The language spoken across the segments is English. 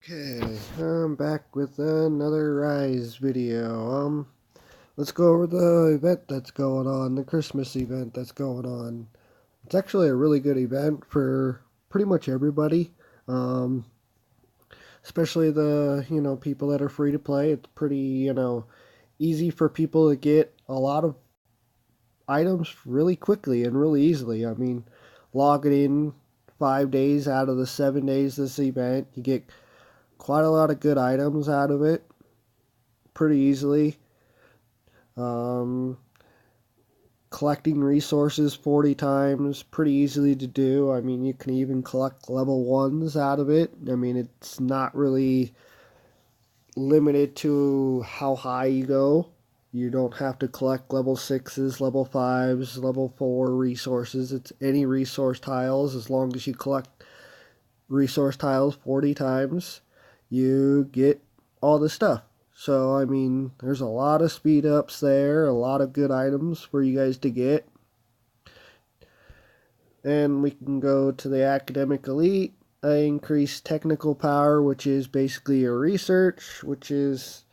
Okay, I'm back with another Rise video. Let's go over the event that's going on, the Christmas event that's going on. It's actually a really good event for pretty much everybody. Um, Especially the, people that are free to play. It's pretty, easy for people to get a lot of items really quickly and really easily. I mean, logging in 5 days out of the 7 days this event, you get quite a lot of good items out of it pretty easily. Um, Collecting resources 40 times, pretty easily to do. I mean, you can even collect level 1s out of it. I mean, it's not really limited to how high you go. You don't have to collect level 6s, level 5s, level 4 resources. It's any resource tiles. As long as you collect resource tiles 40 times, you get all the stuff. So, I mean, there's a lot of speed ups there, a lot of good items for you guys to get. And we can go to the Academic Elite, increase technical power, which is basically your research, which is,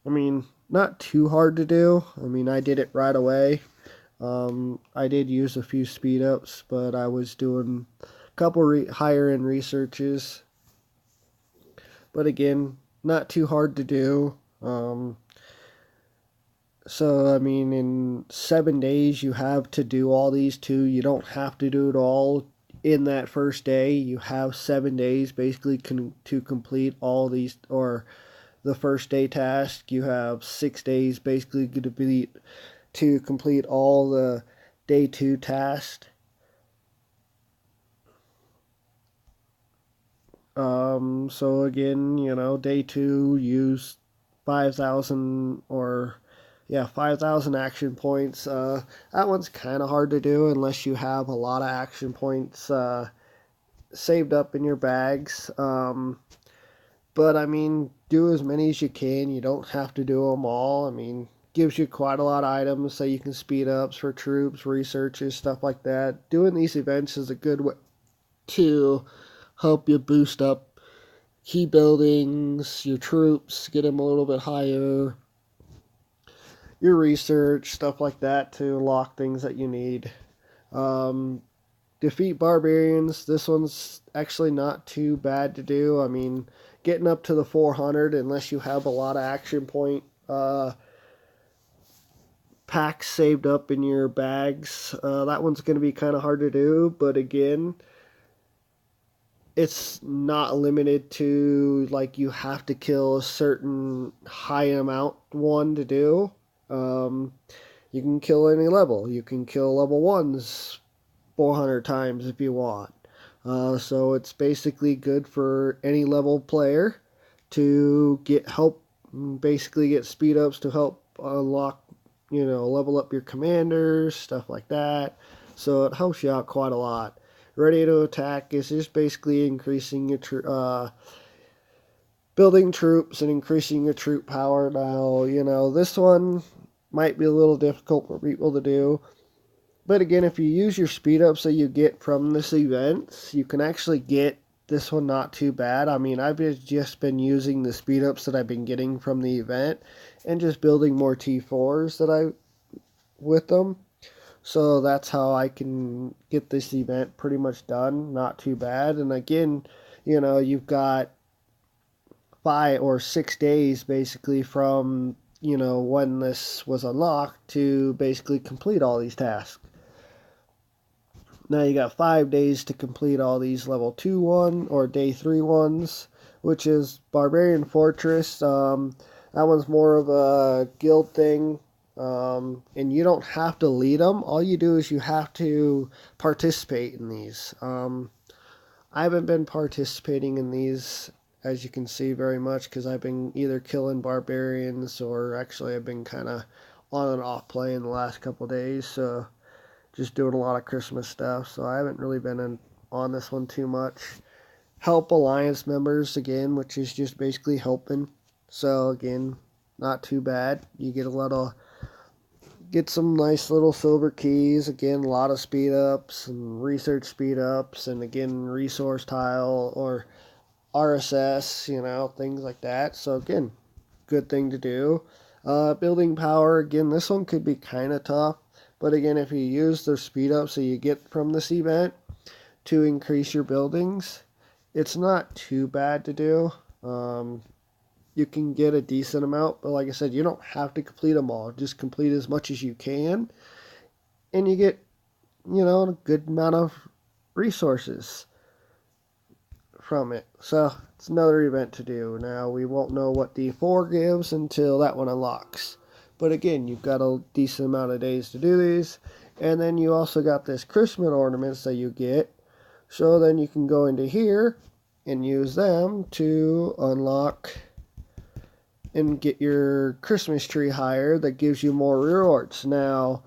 I mean, not too hard to do. I mean, I did it right away. I did use a few speed ups, but I was doing a couple higher end researches. But again, not too hard to do. So, I mean, in 7 days, you have to do all these too. You don't have to do it all in that first day. You have 7 days basically to complete all these, or the first day task. You have 6 days basically to complete all the day 2 tasks. So again, day 2, use 5,000 or 5,000 action points. That one's kind of hard to do unless you have a lot of action points saved up in your bags. But I mean, do as many as you can. You don't have to do them all. I mean, gives you quite a lot of items so you can speed ups for troops, researches, stuff like that. Doing these events is a good way to help you boost up key buildings, your troops, get them a little bit higher, your research, stuff like that to unlock things that you need. Um, Defeat barbarians. This one's actually not too bad to do. I mean, getting up to the 400, unless you have a lot of action point packs saved up in your bags, that one's going to be kind of hard to do. But again, it's not limited to like you have to kill a certain high amount one to do. Um, you can kill any level. You can kill level 1s 400 times if you want. So it's basically good for any level player to get help, basically get speed ups to help unlock, level up your commanders, stuff like that. So it helps you out quite a lot. Ready to attack is just basically increasing your building troops and increasing your troop power. Now, this one might be a little difficult for people to do. But again, if you use your speed ups that you get from this event, you can actually get this one not too bad. I mean, I've just been using the speed ups that I've been getting from the event and just building more T4s with them. So that's how I can get this event pretty much done. Not too bad. And again, you've got 5 or 6 days basically from, when this was unlocked to basically complete all these tasks. Now you got 5 days to complete all these level 2 or day 3 ones, which is Barbarian Fortress. That one's more of a guild thing. And you don't have to lead them. All you do is you have to participate in these. I haven't been participating in these, as you can see, very much because I've been either killing barbarians or actually I've been kind of on and off playing the last couple days. So just doing a lot of Christmas stuff. So I haven't really been on this one too much. Help Alliance members again, which is just basically helping. So again, not too bad. You get some nice little silver keys. Again, a lot of speed ups and research speed ups, and again, resource tile or RSS, things like that. So again, good thing to do. Building power, again, this one could be kind of tough. But again, if you use the speed up so you get from this event to increase your buildings, it's not too bad to do. You can get a decent amount, but like I said, you don't have to complete them all. Just complete as much as you can, and you get, a good amount of resources from it. So it's another event to do. Now we won't know what D4 gives until that one unlocks. But again, you've got a decent amount of days to do these. And then you also got this Christmas ornaments that you get. So then you can go into here and use them to unlock and get your Christmas tree higher. That gives you more rewards. Now,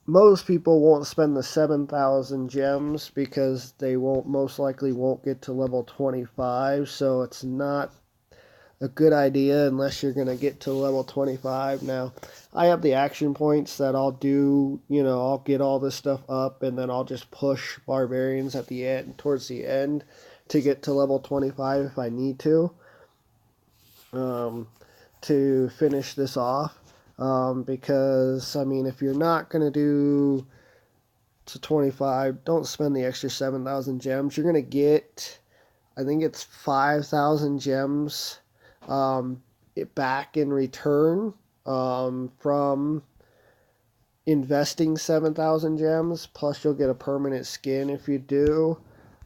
most people won't spend the 7,000 gems because they most likely won't get to level 25, so it's not a good idea unless you're going to get to level 25. Now, I have the action points that I'll do, I'll get all this stuff up, and then I'll just push barbarians at the end, towards the end, to get to level 25 if I need to finish this off. Because, if you're not going to do to 25, don't spend the extra 7,000 gems. You're going to get, I think it's 5,000 gems back in return from investing 7,000 gems. Plus, you'll get a permanent skin if you do.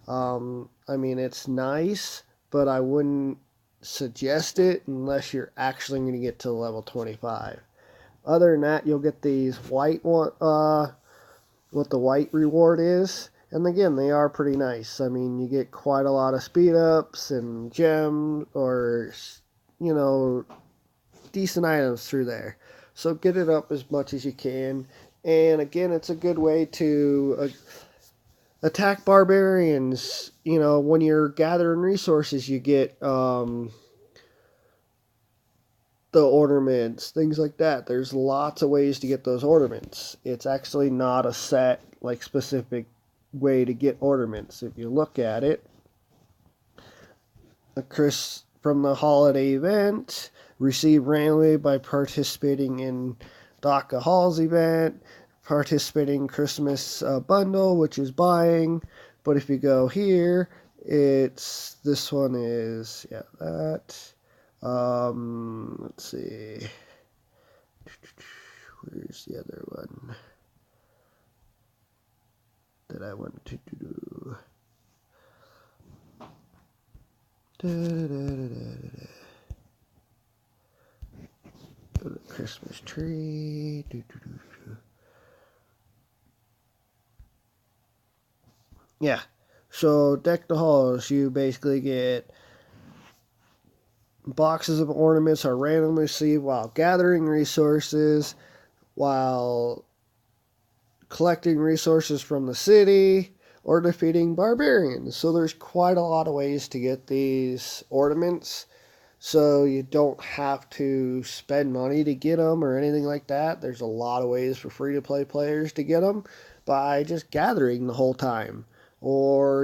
It's nice, but I wouldn't suggest it unless you're actually going to get to level 25. Other than that, you'll get these white one, what the white reward is. And again, they are pretty nice. You get quite a lot of speed ups and gems or, decent items through there. So get it up as much as you can. And again, it's a good way to attack barbarians. When you're gathering resources, you get the ornaments, things like that. There's lots of ways to get those ornaments. It's actually not a set, specific way to get ornaments. If you look at it, from the holiday event, receive randomly by participating in Daka Hall's event, participating in Christmas bundle, which is buying. But if you go here, this one is, that. Let's see. Where's the other one that I wanted to do? Go to Christmas tree. Yeah. So deck the halls. You basically get boxes of ornaments are randomly received while gathering resources, while collecting resources from the city, or defeating barbarians. So there's quite a lot of ways to get these ornaments. So you don't have to spend money to get them or anything like that. There's a lot of ways for free-to-play players to get them by just gathering the whole time. Or,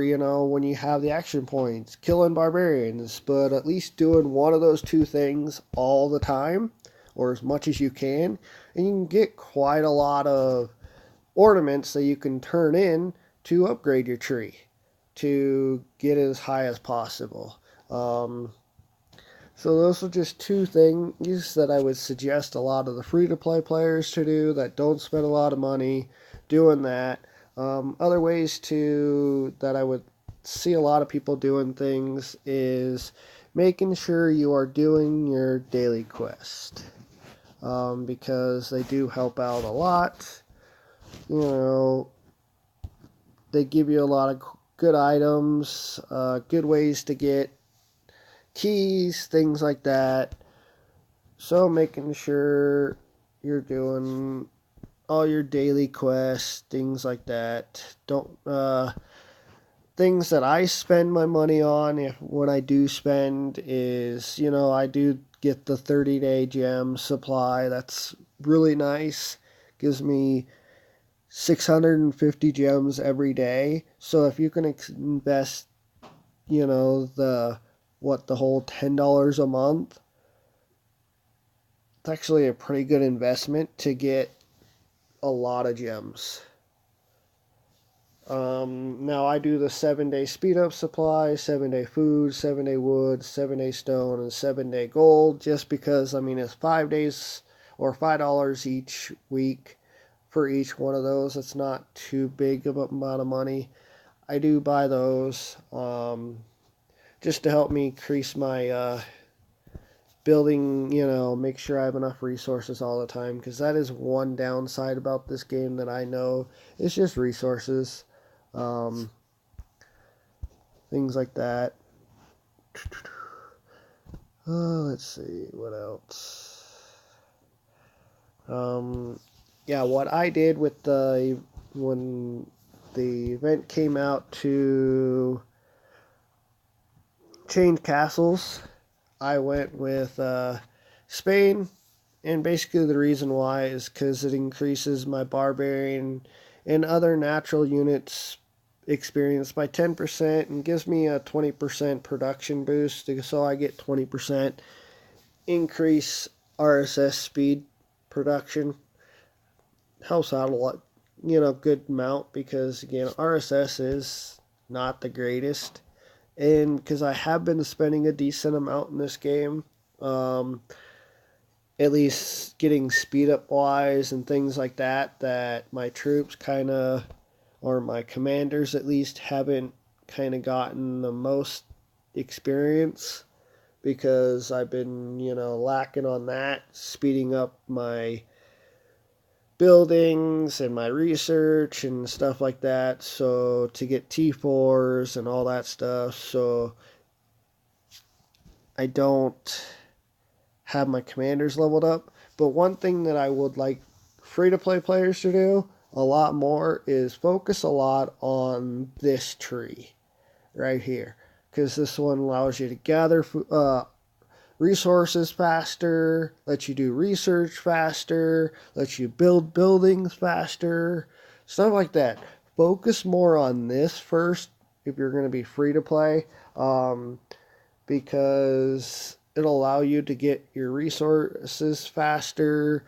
when you have the action points, killing barbarians, but at least doing one of those two things all the time, or as much as you can, and you can get quite a lot of ornaments that you can turn in to upgrade your tree, to get it as high as possible. So those are just two things that I would suggest a lot of the free-to-play players to do that don't spend a lot of money doing that. Other ways that I would see a lot of people doing things is making sure you are doing your daily quest, because they do help out a lot. They give you a lot of good items, good ways to get keys, things like that. So making sure you're doing all your daily quests, things like that. Things that I spend my money on, when I do spend, is, I do get the 30-day gem supply. That's really nice. Gives me 650 gems every day. So if you can invest the whole $10 a month. It's actually a pretty good investment to get a lot of gems. Now I do the 7-day speed up supply, 7-day food, 7-day wood, 7-day stone, and 7-day gold, just because, it's 5 days or $5 each week for each one of those. It's not too big of an amount of money. I do buy those just to help me increase my building, make sure I have enough resources all the time, because that is one downside about this game that I know. It's just resources. Um, Things like that. Let's see, what else? Yeah, what I did with when the event came out to change castles, I went with Spain, and basically the reason why is because it increases my barbarian and other natural units experience by 10% and gives me a 20% production boost, so I get 20% increase RSS speed production. Helps out a lot, good amount, because again, RSS is not the greatest, and because I have been spending a decent amount in this game, at least getting speed up wise and things like that, that my troops kind of, or my commanders at least, haven't kind of gotten the most experience, because I've been, lacking on that, speeding up my buildings and my research and stuff like that, so to get T4s and all that stuff, so I don't have my commanders leveled up. But one thing that I would like free-to-play players to do a lot more is focus a lot on this tree right here, because this one allows you to gather resources faster, lets you do research faster, lets you build buildings faster, stuff like that. Focus more on this first if you're going to be free to play, because it'll allow you to get your resources faster,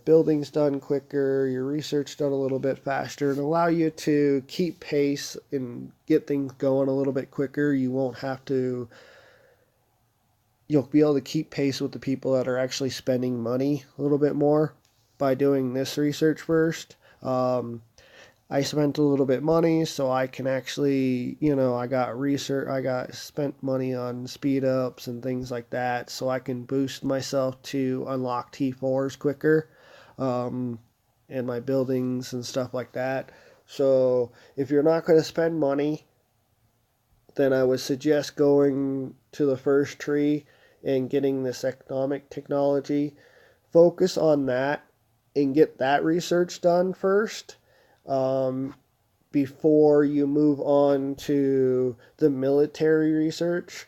buildings done quicker, your research done a little bit faster, and allow you to keep pace and get things going a little bit quicker. You'll be able to keep pace with the people that are actually spending money a little bit more by doing this research first. I spent a little bit money, so I can actually, I got spent money on speed ups and things like that, so I can boost myself to unlock T4s quicker, and my buildings and stuff like that. So if you're not going to spend money, then I would suggest going to the first tree and getting this economic technology. Focus on that and get that research done first, before you move on to the military research.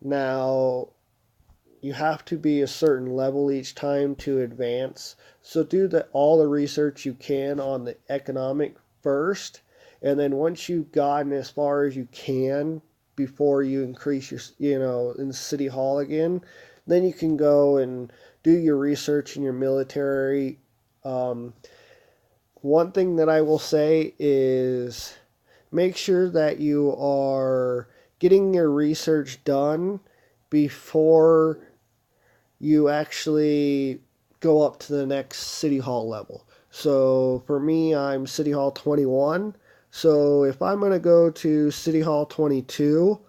Now, you have to be a certain level each time to advance, so do all the research you can on the economic first, and then once you've gotten as far as you can before you increase your, in City Hall again, then you can go and do your research in your military. One thing that I will say is make sure that you are getting your research done before you actually go up to the next City Hall level. So for me, I'm City Hall 21. So if I'm going to go to City Hall 22,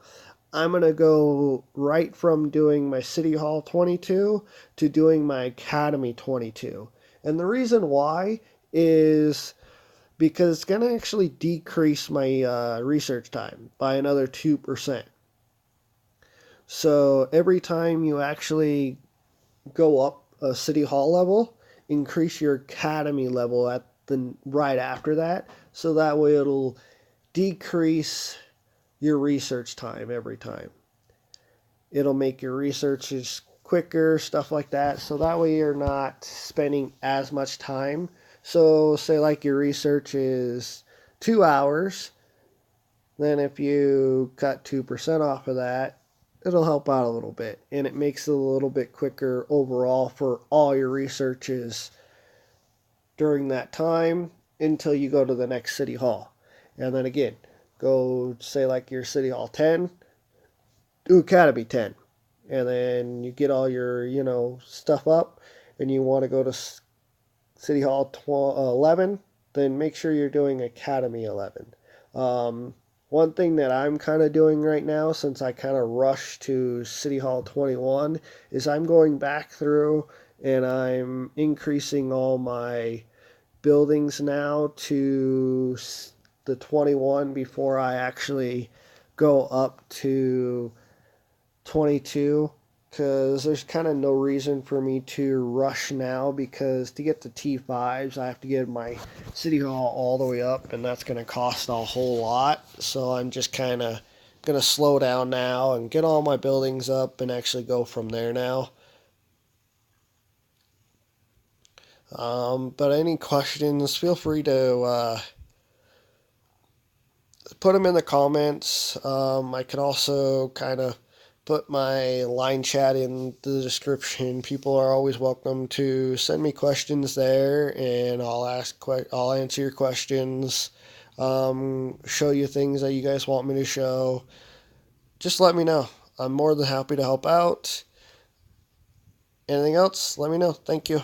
I'm going to go right from doing my City Hall 22 to doing my Academy 22. And the reason why is because it's going to actually decrease my research time by another 2%. So every time you actually go up a City Hall level, increase your Academy level at the right after that, so that way it'll decrease your research time every time. It'll make your researches quicker, stuff like that, so that way you're not spending as much time. So say like your research is 2 hours, then if you cut 2% off of that, it'll help out a little bit, and it makes it a little bit quicker overall for all your researches during that time until you go to the next city hall. And then again, go say like your city hall 10, do academy 10. And then you get all your, stuff up and you want to go to city hall 11, then make sure you're doing academy 11. One thing that I'm kind of doing right now, since I kind of rushed to City Hall 21, is I'm going back through and I'm increasing all my buildings now to the 21 before I actually go up to 22, because there's kind of no reason for me to rush now, because to get to T5s I have to get my city hall all the way up and that's going to cost a whole lot. So I'm just kind of going to slow down now and get all my buildings up and actually go from there now. But any questions, feel free to put them in the comments. I can also kind of put my line chat in the description. People are always welcome to send me questions there, and I'll answer your questions. Show you things that you guys want me to show. Just let me know. I'm more than happy to help out. Anything else? Let me know. Thank you.